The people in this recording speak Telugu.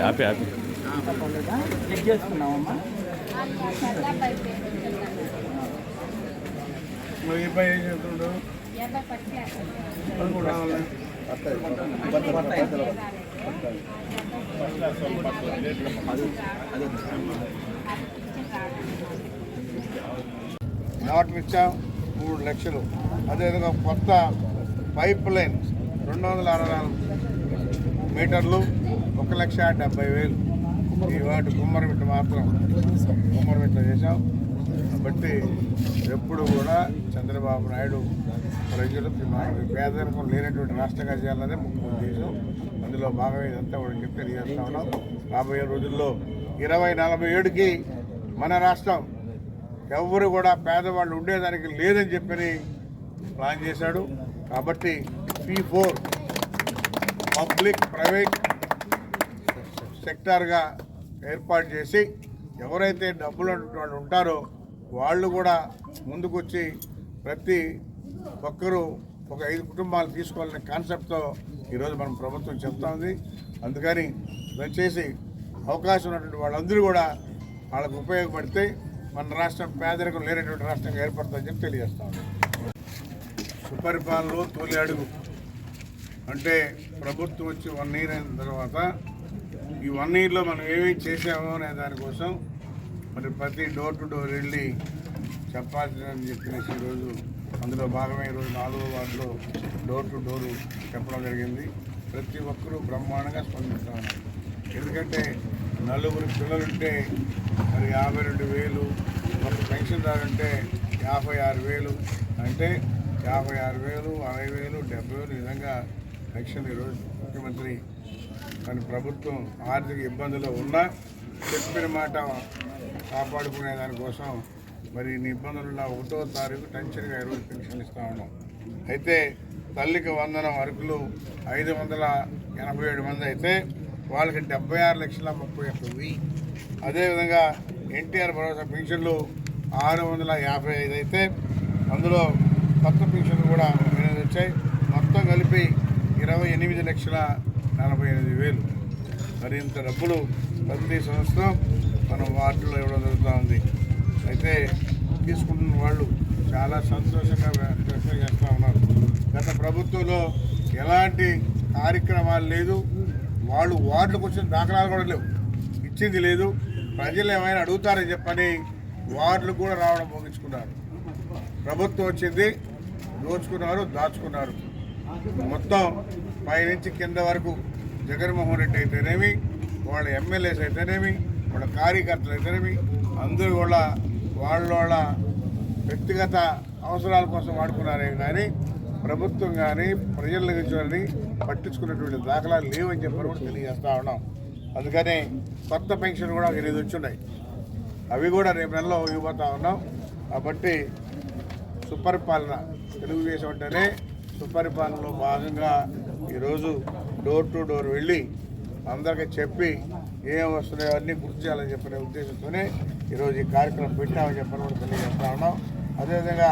హ్యాపీ హ్యాపీ చెక్ చేసుకున్నామమ్మా. వాటర్ ఇచ్చాం 3 లక్షలు. అదేవిధంగా కొత్త పైప్ లైన్ 264 మీటర్లు 1,70,000. ఈ వాటి కుమ్మరిమిట్ట మాత్రం కుమ్మరిమిట్ట చేశాం. కాబట్టి ఎప్పుడు కూడా చంద్రబాబు నాయుడు ప్రజలు పేదరికం లేనటువంటి రాష్ట్రంగా చేయాలన్నదే ముఖ్య ఉద్దేశం. అందులో భాగంగా ఇదంతా కూడా చెప్పి తెలియజేస్తా ఉన్నాం. రాబోయే రోజుల్లో 2047కి మన రాష్ట్రం ఎవరు కూడా పేదవాళ్ళు ఉండేదానికి లేదని చెప్పని ప్లాన్ చేశాడు. కాబట్టి P4 పబ్లిక్ ప్రైవేట్ సెక్టార్గా ఏర్పాటు చేసి ఎవరైతే డబ్బులు వాళ్ళు ఉంటారో వాళ్ళు కూడా ముందుకొచ్చి ప్రతి ఒక్కరూ ఒక 5 కుటుంబాలు తీసుకోవాలనే కాన్సెప్ట్తో ఈరోజు మనం ప్రభుత్వం చెప్తా ఉంది. అందుకని దయచేసి అవకాశం ఉన్నటువంటి వాళ్ళందరూ కూడా వాళ్ళకు ఉపయోగపడితే మన రాష్ట్రం పేదరికం లేనటువంటి రాష్ట్రంగా ఏర్పడుతుందని చెప్పి తెలియజేస్తాం. సుపరిపాలనలో తొలి అడుగు అంటే ప్రభుత్వం వచ్చి 1 ఇయర్ అయిన తర్వాత ఈ 1 ఇయర్లో మనం ఏమేమి చేసామో అనే దానికోసం మరి ప్రతి డోర్ టు డోర్ వెళ్ళి చెప్పాల్సిందని చెప్పేసి ఈరోజు అందులో భాగమే ఈరోజు 4వ వార్డులో డోర్ టు డోరు చెప్పడం జరిగింది. ప్రతి ఒక్కరూ బ్రహ్మాండంగా స్పందిస్తూ ఉన్నారు. ఎందుకంటే 4 పిల్లలుంటే మరి 52,000, ఒక పెన్షన్దారుంటే 56,000, అంటే 56,000, 60,000, 70,000 ఈ విధంగా పెన్షన్ ఈరోజు ముఖ్యమంత్రి కానీ ప్రభుత్వం ఆర్థిక ఇబ్బందుల్లో ఉన్నా చెప్పిన మాట కాపాడుకునే దానికోసం మరి ఇబ్బందులున్న 1వ తారీఖు టెన్షన్గా ఈరోజు పెన్షన్ ఇస్తూ ఉన్నాం. అయితే తల్లికి వందనం అరకులు 587 మంది అయితే వాళ్ళకి 76,31,000. అదేవిధంగా ఎన్టీఆర్ భరోసా పెన్షన్లు 655 అయితే అందులో కొత్త పెన్షన్లు కూడా 8 వచ్చాయి. మొత్తం కలిపి 28,48,000. మరి ఇంత డబ్బులు ప్రతి సంవత్సరం మనం వార్డులో ఇవ్వడం జరుగుతూ ఉంది. అయితే తీసుకుంటున్న వాళ్ళు చాలా సంతోషంగా వ్యక్తం చేస్తూ ఉన్నారు. గత ప్రభుత్వంలో ఎలాంటి కార్యక్రమాలు లేదు, వాళ్ళు వార్డులకు వచ్చిన దాఖలాలు కూడా లేవు, ఇచ్చింది లేదు. ప్రజలు ఏమైనా అడుగుతారని చెప్పని వార్డులు కూడా రావడం ముగించుకున్నారు. ప్రభుత్వం వచ్చింది, దోచుకున్నారు, దాచుకున్నారు. మొత్తం పైనుంచి కింద వరకు జగన్మోహన్ రెడ్డి అయితేనేమి, వాళ్ళ ఎమ్మెల్యేస్ అయితేనేమి, వాళ్ళ కార్యకర్తలు అయితేనేమి అందరూ కూడా వాళ్ళ వ్యక్తిగత అవసరాల కోసం వాడుకున్నారే కానీ ప్రభుత్వం కానీ ప్రజల నుంచి పట్టించుకున్నటువంటి దాఖలాలు లేవని చెప్పని కూడా తెలియజేస్తూ ఉన్నాం. అందుకని కొత్త పెన్షన్ కూడా 8 వచ్చున్నాయి. అవి కూడా రేపు నెలలో ఇవ్వబోతా ఉన్నాం. కాబట్టి సుపరిపాలన తెలుగుదేశం అంటేనే సుపరిపాలనలో భాగంగా ఈరోజు డోర్ టు డోర్ వెళ్ళి అందరికీ చెప్పి ఏం వస్తున్నాయో అన్నీ గుర్తు చేయాలని చెప్పిన ఉద్దేశంతోనే ఈరోజు ఈ కార్యక్రమం పెట్టామని చెప్పని కూడా తెలియజేస్తా ఉన్నాం. అదేవిధంగా